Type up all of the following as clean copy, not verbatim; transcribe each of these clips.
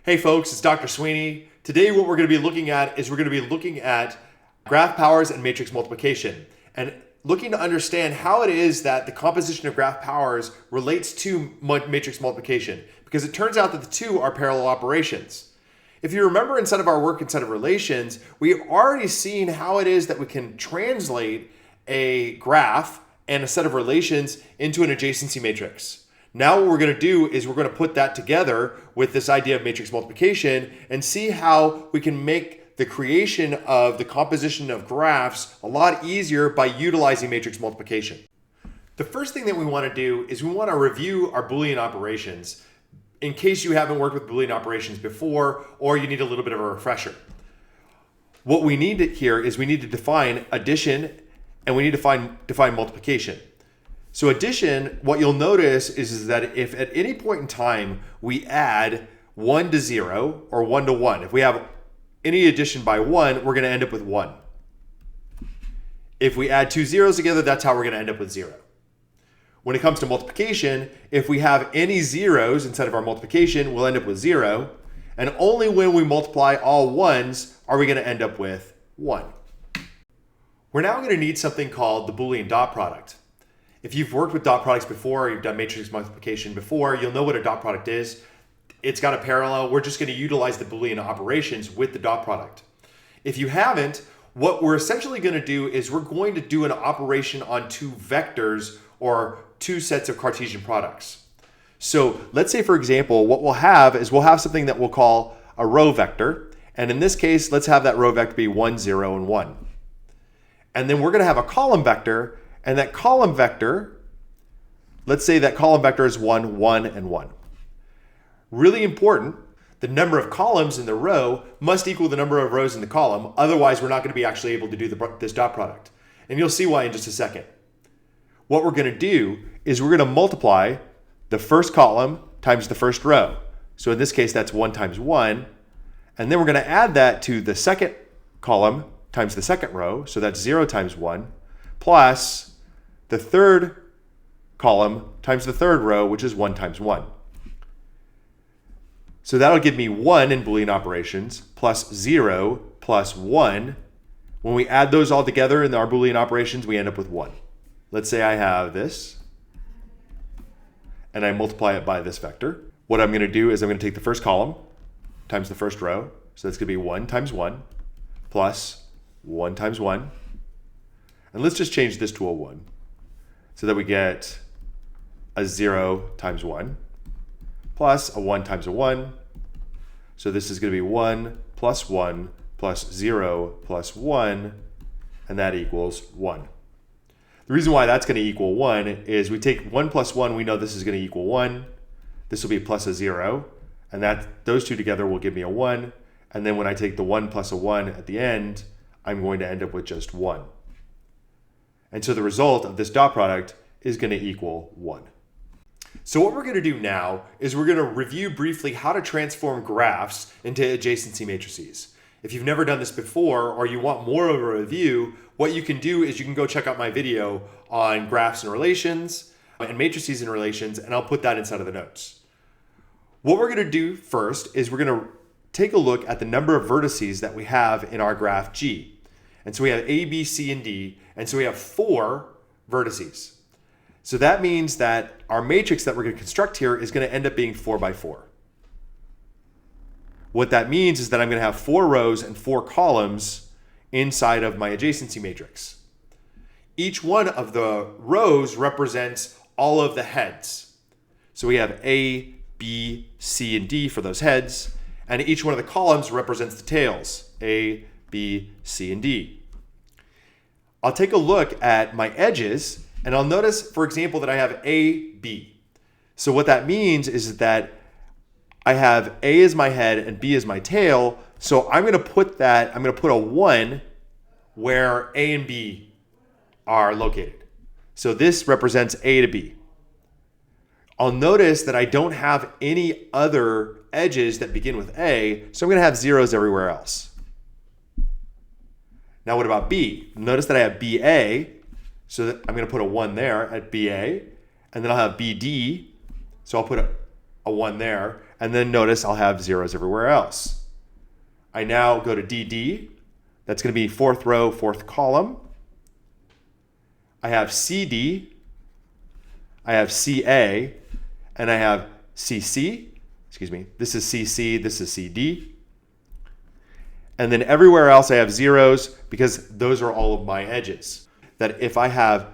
Hey folks, it's Dr. Sweeney. Today what we're going to be looking at is graph powers and matrix multiplication, and looking to understand how it is that the composition of graph powers relates to matrix multiplication, because it turns out that the two are parallel operations. If you remember inside of our work inside of relations, we have already seen how it is that we can translate a graph and a set of relations into an adjacency matrix. Now what we're going to do is we're going to put that together with this idea of matrix multiplication and see how we can make the creation of the composition of graphs a lot easier by utilizing matrix multiplication. The first thing that we want to do is we want to review our Boolean operations in case you haven't worked with Boolean operations before or you need a little bit of a refresher. What we need here is we need to define addition and we need to define multiplication. So addition, what you'll notice is that if at any point in time we add 1 to 0 or 1 to 1, if we have any addition by 1, we're going to end up with 1. If we add two zeros together, that's how we're going to end up with 0. When it comes to multiplication, if we have any zeros inside of our multiplication, we'll end up with 0. And only when we multiply all ones are we going to end up with 1. We're now going to need something called the Boolean dot product. If you've worked with dot products before, or you've done matrix multiplication before, you'll know what a dot product is. It's got a parallel. We're just going to utilize the Boolean operations with the dot product. If you haven't, what we're essentially going to do is we're going to do an operation on two vectors or two sets of Cartesian products. So let's say, for example, what we'll have something that we'll call a row vector. And in this case, let's have that row vector be 1, 0, and 1. And then we're going to have a column vector. And that column vector, let's say that column vector is 1, 1, and 1. Really important, the number of columns in the row must equal the number of rows in the column. Otherwise, we're not going to be actually able to do this dot product. And you'll see why in just a second. What we're going to do is we're going to multiply the first column times the first row. So in this case, that's 1 times 1. And then we're going to add that to the second column times the second row. So that's 0 times 1 plus the third column times the third row, which is 1 times 1. So that'll give me 1 in Boolean operations plus 0 plus 1. When we add those all together in our Boolean operations, we end up with 1. Let's say I have this and I multiply it by this vector. What I'm going to do is I'm going to take the first column times the first row. So that's going to be 1 times 1 plus 1 times 1. And let's just change this to a 1 so that we get a 0 times 1 plus a 1 times a 1. So this is going to be 1 plus 1 plus 0 plus 1, and that equals 1. The reason why that's going to equal 1 is we take 1 plus 1, we know this is going to equal 1. This will be plus a 0, and those two together will give me a 1. And then when I take the 1 plus a 1 at the end, I'm going to end up with just 1. And so the result of this dot product is going to equal 1. So what we're going to do now is we're going to review briefly how to transform graphs into adjacency matrices. If you've never done this before or you want more of a review, what you can do is you can go check out my video on graphs and relations and matrices and relations, and I'll put that inside of the notes. What we're going to do first is we're going to take a look at the number of vertices that we have in our graph G. And so we have A, B, C, and D, and so we have 4 vertices. So that means that our matrix that we're going to construct here is going to end up being 4 by 4. What that means is that I'm going to have 4 rows and 4 columns inside of my adjacency matrix. Each one of the rows represents all of the heads. So we have A, B, C, and D for those heads, and each one of the columns represents the tails, A, B, C, and D. I'll take a look at my edges, and I'll notice, for example, that I have A, B. So what that means is that I have A as my head and B as my tail. So I'm going to put a 1 where A and B are located. So this represents A to B. I'll notice that I don't have any other edges that begin with A, so I'm going to have zeros everywhere else. Now what about B? Notice that I have BA, so that I'm going to put a 1 there at BA, and then I'll have BD, so I'll put a 1 there, and then notice I'll have zeros everywhere else. I now go to DD. That's going to be fourth row, fourth column. I have CD, I have CA, and I have CC. Excuse me. This is CC, this is CD. And then everywhere else I have zeros because those are all of my edges. That if I have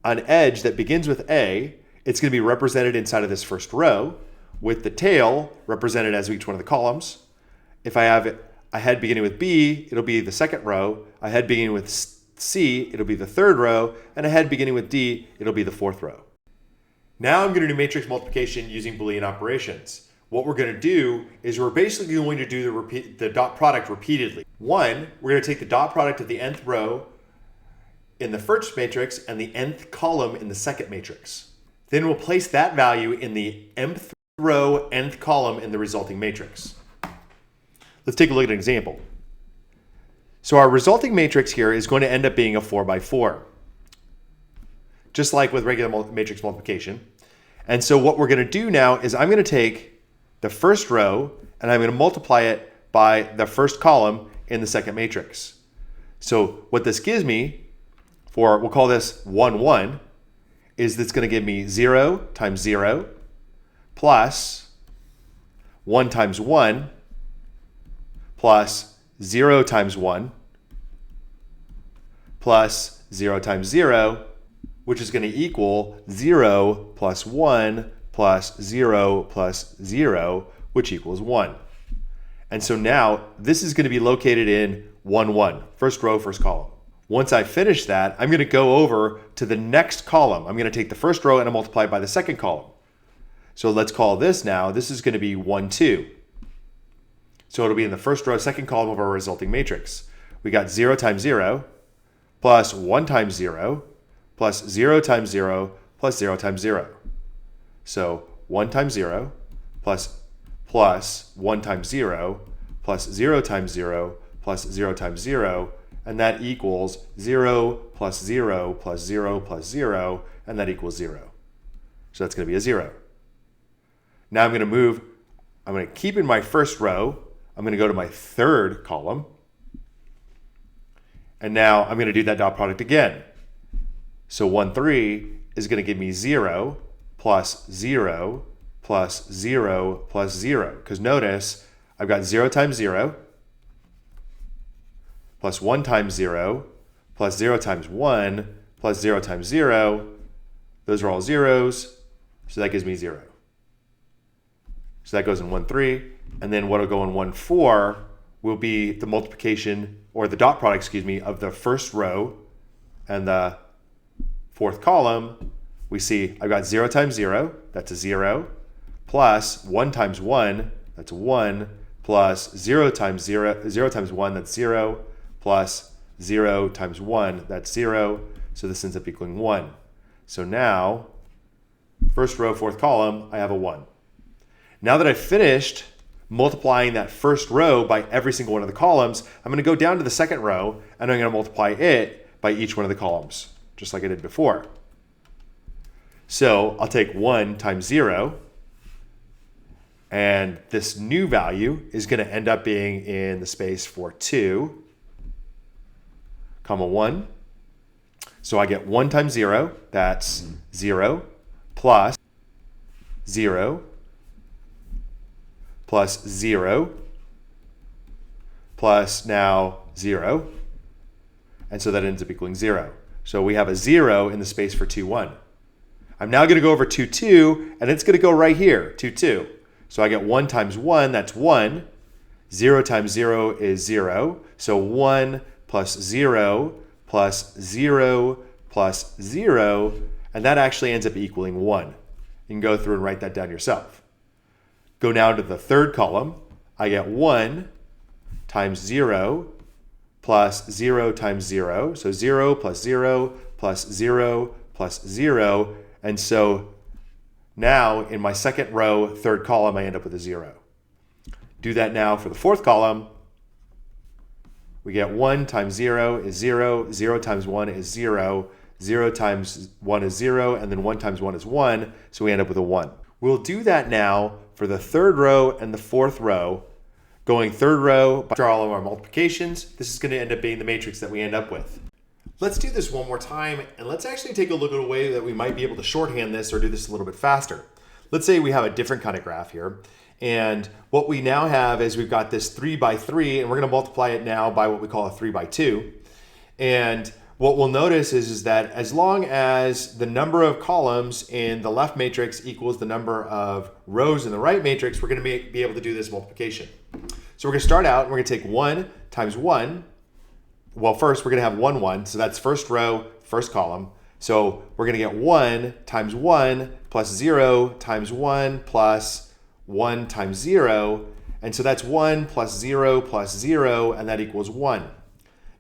an edge that begins with A, it's going to be represented inside of this first row with the tail represented as each one of the columns. If I have a head beginning with B, it'll be the second row. A head beginning with C, it'll be the third row. And a head beginning with D, it'll be the fourth row. Now I'm going to do matrix multiplication using Boolean operations. What we're going to do is we're basically going to do the dot product repeatedly. One, we're going to take the dot product of the nth row in the first matrix and the nth column in the second matrix. Then we'll place that value in the mth row, nth column in the resulting matrix. Let's take a look at an example. So our resulting matrix here is going to end up being a 4 by 4, just like with regular matrix multiplication. And so what we're going to do now is I'm going to take the first row and I'm going to multiply it by the first column in the second matrix. So what this gives me for, we'll call this 1, 1, is that's going to give me 0 times 0 plus 1 times 1 plus 0 times 1 plus 0 times 0, which is going to equal 0 plus 1 plus 0 plus 0, which equals 1. And so now this is going to be located in 1, 1, first row, first column. Once I finish that, I'm going to go over to the next column. I'm going to take the first row and I multiply it by the second column. So let's call this now, this is going to be 1, 2. So it'll be in the first row, second column of our resulting matrix. We got 0 times 0 plus 1 times 0 plus 0 times 0 plus 0 times 0. So 1 times 0 plus 1 times 0 plus 0 times 0 plus 0 times 0, and that equals 0 plus 0 plus 0 plus 0, and that equals 0. So that's going to be a 0. Now I'm going to keep in my first row. I'm going to go to my third column. And now I'm going to do that dot product again. So 1, 3 is going to give me 0 plus 0 plus 0 plus 0. Because notice, I've got 0 times 0 plus 1 times 0 plus 0 times 1 plus 0 times 0. Those are all zeros, so that gives me 0. So that goes in 1, 3. And then what will go in 1, 4 will be the multiplication, or the dot product, excuse me, of the first row and the fourth column. We see I've got 0 times 0, that's a 0, plus 1 times 1, that's 1, plus 0 times 0, 0 times 1, that's 0, plus 0 times 1, that's 0. So this ends up equaling 1. So now, first row, fourth column, I have a 1. Now that I've finished multiplying that first row by every single one of the columns, I'm going to go down to the second row and I'm going to multiply it by each one of the columns, just like I did before. So I'll take 1 times 0, and this new value is going to end up being in the space for 2, comma 1. So I get 1 times 0, that's 0, plus 0, plus 0, plus now 0. And so that ends up equaling 0. So we have a 0 in the space for 2, 1. I'm now going to go over 2, 2, and it's going to go right here, 2, 2. So I get 1 times 1, that's 1. 0 times 0 is 0. So 1 plus 0 plus 0 plus 0, and that actually ends up equaling 1. You can go through and write that down yourself. Go now to the third column. I get 1 times 0 plus 0 times 0. So 0 plus 0 plus 0 plus 0. And so now in my second row, third column, I end up with a 0. Do that now for the fourth column. We get 1 times 0 is 0. 0 times 1 is 0. 0 times 1 is 0. And then 1 times 1 is 1. So we end up with a 1. We'll do that now for the third row and the fourth row, going third row by all of our multiplications, this is going to end up being the matrix that we end up with. Let's do this one more time, and let's actually take a look at a way that we might be able to shorthand this or do this a little bit faster. Let's say we have a different kind of graph here, and what we now have is we've got this 3 by 3, and we're going to multiply it now by what we call a 3 by 2. And what we'll notice is that as long as the number of columns in the left matrix equals the number of rows in the right matrix, we're going to be able to do this multiplication. So we're going to start out, and we're going to take 1 times 1. Well, first we're going to have 1, 1. So that's first row, first column. So we're going to get 1 times 1 plus 0 times 1 plus 1 times 0. And so that's 1 plus 0 plus 0, and that equals 1.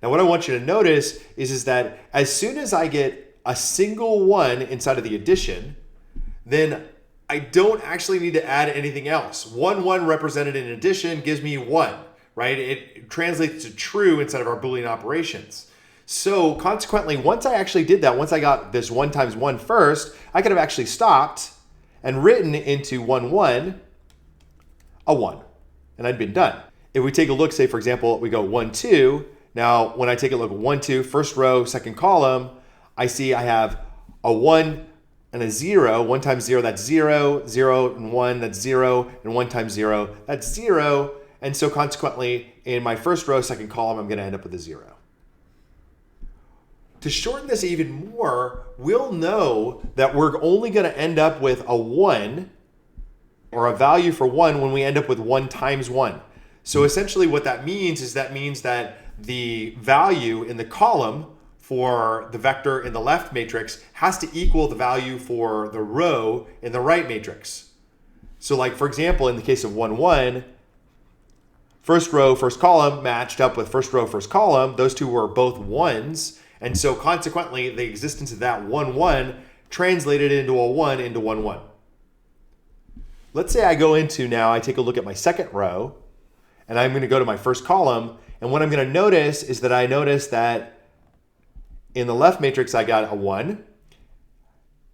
Now what I want you to notice is that as soon as I get a single 1 inside of the addition, then I don't actually need to add anything else. 1, 1 represented in addition gives me 1, right? It translates to true inside of our Boolean operations. So consequently, once I actually did that, once I got this 1 times 1 first, I could have actually stopped and written into 1, 1, a 1, and I'd been done. If we take a look, say for example, we go 1, 2, now when I take a look at 1, 2, first row, second column, I see I have a 1 and a 0. 1 times 0, that's 0, 0 and 1, that's 0, and 1 times 0, that's 0. And so consequently, in my first row, second column, I'm going to end up with a 0. To shorten this even more, we'll know that we're only going to end up with a 1 or a value for 1 when we end up with 1 times 1. So essentially what that means is that the value in the column for the vector in the left matrix has to equal the value for the row in the right matrix. So like for example, in the case of 1, 1, first row, first column matched up with first row, first column. Those two were both 1s. And so consequently, the existence of that 1, 1 translated into a 1 into 1, 1. Let's say I go into now, I take a look at my second row, and I'm going to go to my first column. And what I'm going to notice is that I notice that in the left matrix, I got a 1,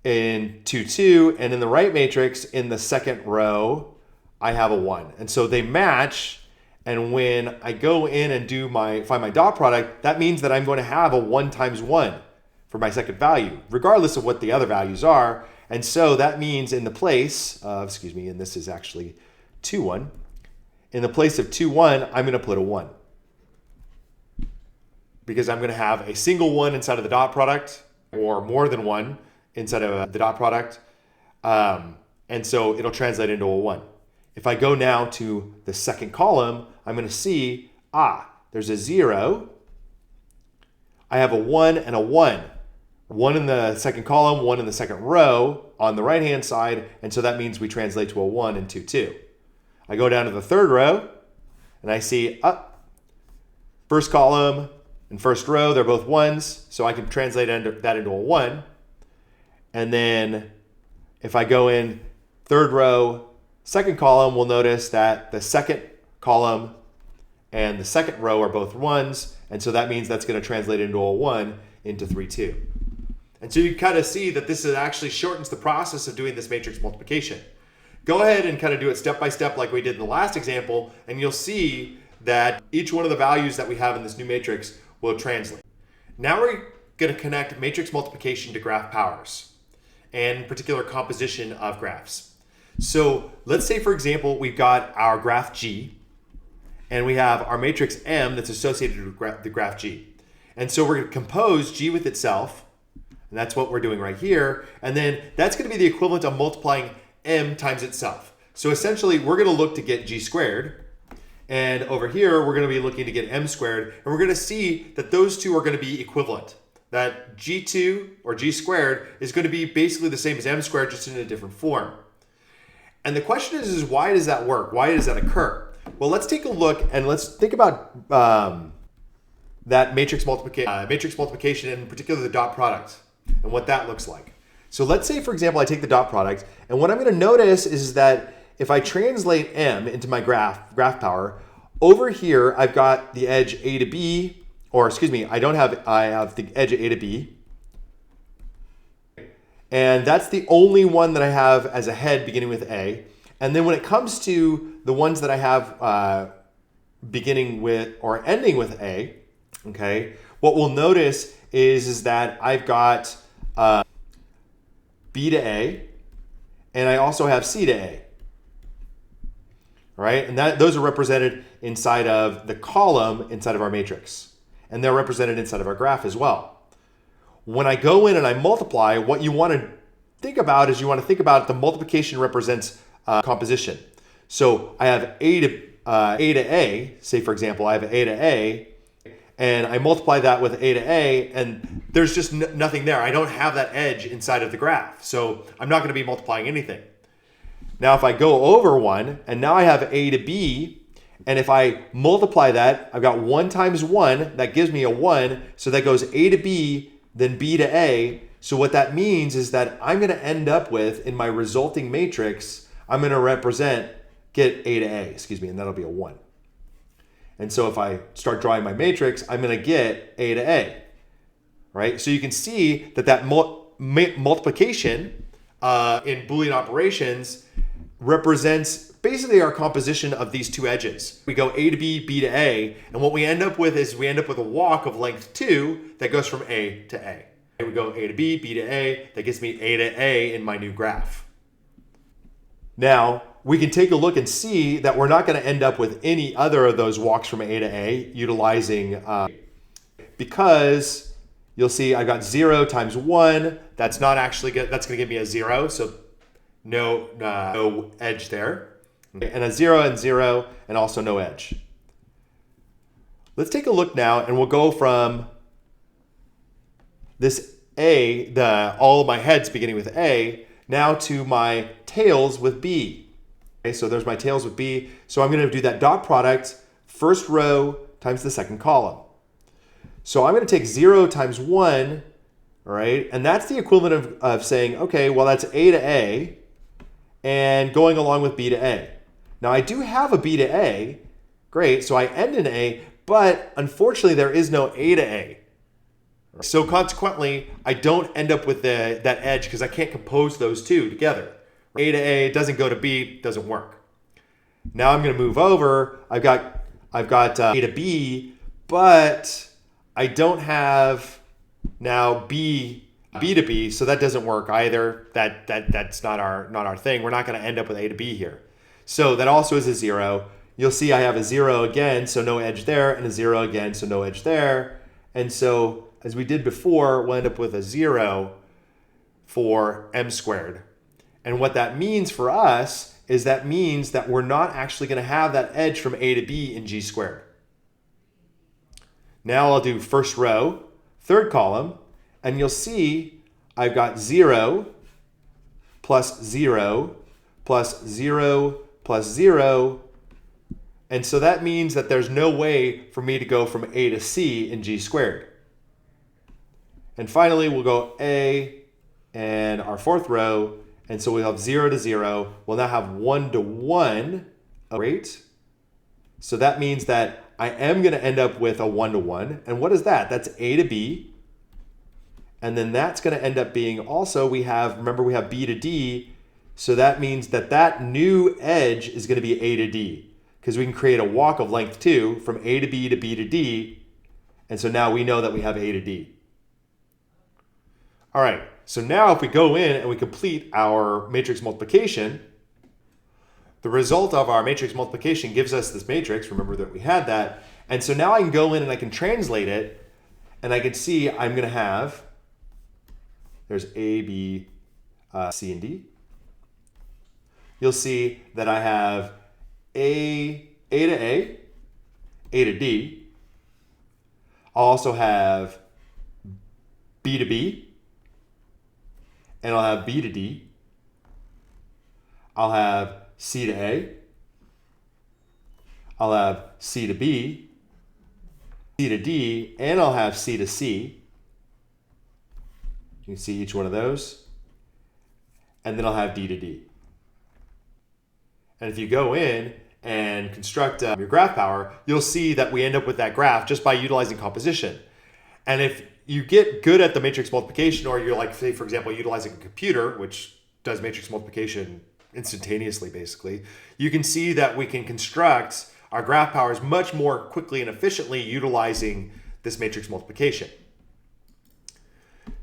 in 2, 2, and in the right matrix, in the second row, I have a 1. And so they match. And when I go in and find my dot product, that means that I'm going to have a 1 times 1 for my second value, regardless of what the other values are. And so that means in the place of, and this is actually 2, 1. In the place of 2, 1, I'm going to put a 1. Because I'm going to have a single 1 inside of the dot product, or more than 1 inside of the dot product. And so it'll translate into a 1. If I go now to the second column, I'm going to see, there's a 0. I have a 1 and a 1. 1 in the second column, 1 in the second row on the right-hand side, and so that means we translate to a 1 and 2, 2. I go down to the third row, and I see, first column and first row, they're both 1s, so I can translate that into a 1. And then if I go in third row, second column, we'll notice that the second column and the second row are both 1s, and so that means that's going to translate into a 1 into 3, 2. And so you kind of see that this actually shortens the process of doing this matrix multiplication. Go ahead and kind of do it step by step like we did in the last example, and you'll see that each one of the values that we have in this new matrix will translate. Now we're going to connect matrix multiplication to graph powers, and in particular composition of graphs. So let's say, for example, we've got our graph G, and we have our matrix M that's associated with the graph G. And so we're going to compose G with itself, and that's what we're doing right here. And then that's going to be the equivalent of multiplying M times itself. So essentially, we're going to look to get G squared. And over here, we're going to be looking to get M squared. And we're going to see that those two are going to be equivalent. That G2 or G squared is going to be basically the same as M squared, just in a different form. And the question is why does that work? Why does that occur? Well, let's take a look and let's think about that matrix multiplication, and in particular the dot product and what that looks like. So let's say, for example, I take the dot product, and what I'm going to notice is that if I translate M into my graph power, over here I've got the edge A to B, or I have the edge A to B. And that's the only one that I have as a head beginning with A. And then when it comes to the ones that I have beginning with or ending with A, okay, what we'll notice is that I've got B to A, and I also have C to A. All right, and those are represented inside of the column inside of our matrix. And they're represented inside of our graph as well. When I go in and I multiply, what you want to think about is you want to think about the multiplication represents composition. So I have A to A, say for example, I have A to A, and I multiply that with A to A, and there's just nothing there. I don't have that edge inside of the graph. So I'm not going to be multiplying anything. Now, if I go over one, and now I have A to B, and if I multiply that, I've got 1 times 1, that gives me a 1. So that goes A to B, then B to A. So what that means is that I'm going to end up with, in my resulting matrix, I'm going to get A to A, and that'll be a 1. And so if I start drawing my matrix, I'm going to get A to A, right? So you can see that multiplication in Boolean operations represents basically our composition of these two edges. We go A to B, B to A, and what we end up with is we end up with a walk of length 2 that goes from A to A. We go A to B, B to A, that gives me A to A in my new graph. Now, we can take a look and see that we're not going to end up with any other of those walks from A to A utilizing, because you'll see I got 0 times 1. That's not actually good. That's going to give me a 0, so no edge there. And a 0 and 0, and also no edge. Let's take a look now, and we'll go from this A, all of my heads beginning with A, now to my tails with B. Okay, so there's my tails with B. So I'm going to do that dot product, first row times the second column. So I'm going to take 0 times 1, all right? And that's the equivalent of saying, okay, well, that's A to A, and going along with B to A. Now, I do have a B to A. Great, so I end in A, but unfortunately, there is no A to A. So consequently, I don't end up with that edge because I can't compose those two together. A to A doesn't go to B, doesn't work. Now I'm going to move over. I've got A to B, but I don't have now B to B, so that doesn't work either. That's not our thing. We're not going to end up with A to B here. So that also is a 0. You'll see I have a 0 again, so no edge there, and a 0 again, so no edge there. And so as we did before, we'll end up with a 0 for m squared. And what that means for us is that means that we're not actually going to have that edge from A to B in g squared. Now I'll do first row, third column, and you'll see I've got 0 plus 0 plus 0 plus 0. And so that means that there's no way for me to go from A to C in g squared. And finally, we'll go A and our fourth row. And so we'll have 0 to 0. We'll now have 1 to 1. Great. So that means that I am going to end up with a 1 to 1. And what is that? That's A to B. And then that's going to end up being also, remember we have B to D. So that means that that new edge is going to be A to D, because we can create a walk of length 2 from A to B to B to D. And so now we know that we have A to D. All right, so now if we go in and we complete our matrix multiplication, the result of our matrix multiplication gives us this matrix. Remember that we had that. And so now I can go in and I can translate it, and I can see I'm going to have, there's A, B, C, and D. You'll see that I have A to A to D. I'll also have B to B, and I'll have B to D. I'll have C to A. I'll have C to B, C to D, and I'll have C to C. You can see each one of those. And then I'll have D to D. And if you go in and construct your graph power, you'll see that we end up with that graph just by utilizing composition. And if you get good at the matrix multiplication, or you're like, say, for example, utilizing a computer, which does matrix multiplication instantaneously, basically, you can see that we can construct our graph powers much more quickly and efficiently utilizing this matrix multiplication.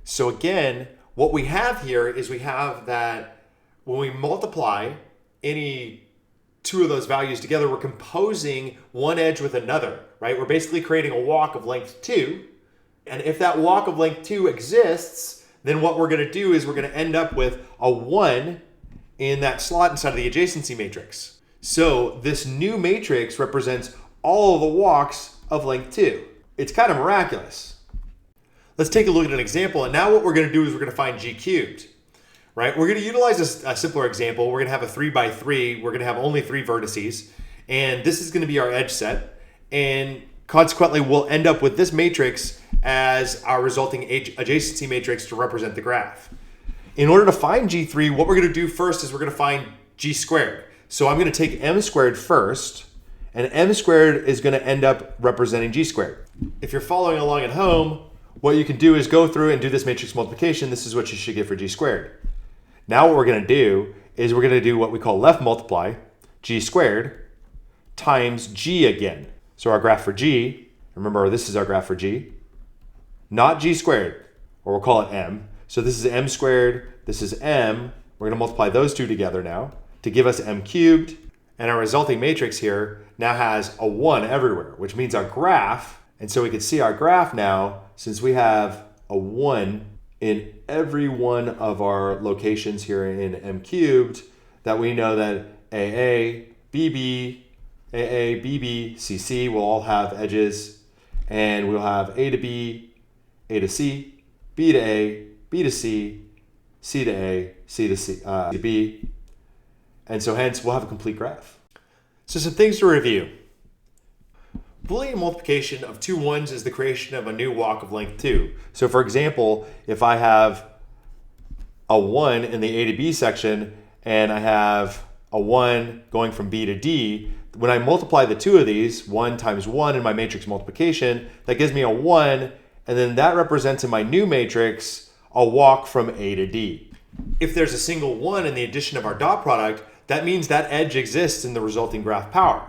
So again, what we have here is we have that when we multiply any two of those values together, we're composing one edge with another, right? We're basically creating a walk of length 2. And if that walk of length 2 exists, then what we're going to do is we're going to end up with a 1 in that slot inside of the adjacency matrix. So this new matrix represents all of the walks of length 2. It's kind of miraculous. Let's take a look at an example. And now what we're going to do is we're going to find g cubed, right? We're going to utilize a simpler example. We're going to have a 3 by 3. We're going to have only 3 vertices. And this is going to be our edge set. And consequently, we'll end up with this matrix as our resulting adjacency matrix to represent the graph. In order to find G3, what we're going to do first is we're going to find G squared. So I'm going to take M squared first, and M squared is going to end up representing G squared. If you're following along at home, what you can do is go through and do this matrix multiplication. This is what you should get for G squared. Now what we're going to do is we're going to do what we call left multiply, G squared, times G again. So our graph for G, remember this is our graph for G, not G squared, or we'll call it M. So this is M squared, this is M. We're going to multiply those two together now to give us M cubed. And our resulting matrix here now has a 1 everywhere, which means our graph, and so we can see our graph now, since we have a 1 in every one of our locations here in M cubed, that we know that AA, BB, CC will all have edges, and we'll have A to B, A to C, B to A, B to C, C to A, C to C, to B, and so hence we'll have a complete graph. So some things to review. Boolean multiplication of two ones is the creation of a new walk of length 2. So for example, if I have a 1 in the A to B section and I have a 1 going from B to D, when I multiply the two of these, 1 times 1 in my matrix multiplication, that gives me a 1, and then that represents in my new matrix a walk from A to D. If there's a single 1 in the addition of our dot product, that means that edge exists in the resulting graph power.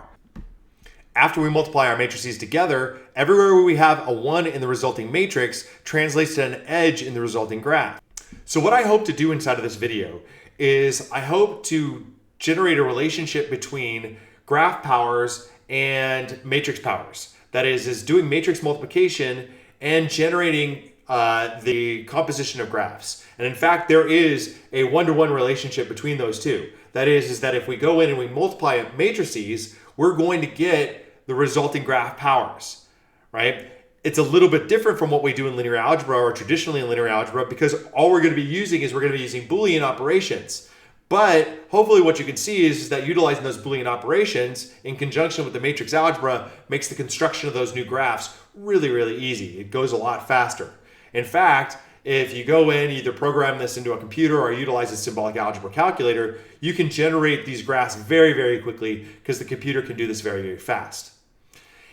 After we multiply our matrices together, everywhere where we have a 1 in the resulting matrix translates to an edge in the resulting graph. So what I hope to do inside of this video is I hope to generate a relationship between graph powers and matrix powers. That is doing matrix multiplication and generating the composition of graphs. And in fact, there is a one-to-one relationship between those two. That is that if we go in and we multiply matrices, we're going to get the resulting graph powers, right? It's a little bit different from what we do in linear algebra or traditionally in linear algebra, because all we're going to be using is we're going to be using Boolean operations. But hopefully what you can see is that utilizing those Boolean operations in conjunction with the matrix algebra makes the construction of those new graphs really, really easy. It goes a lot faster. In fact, if you go in, either program this into a computer or utilize a symbolic algebra calculator, you can generate these graphs very, very quickly because the computer can do this very, very fast.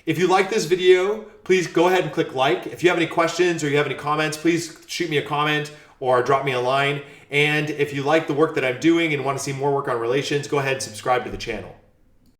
If you like this video, please go ahead and click like. If you have any questions or you have any comments, please shoot me a comment or drop me a line. And if you like the work that I'm doing and want to see more work on relations, go ahead and subscribe to the channel.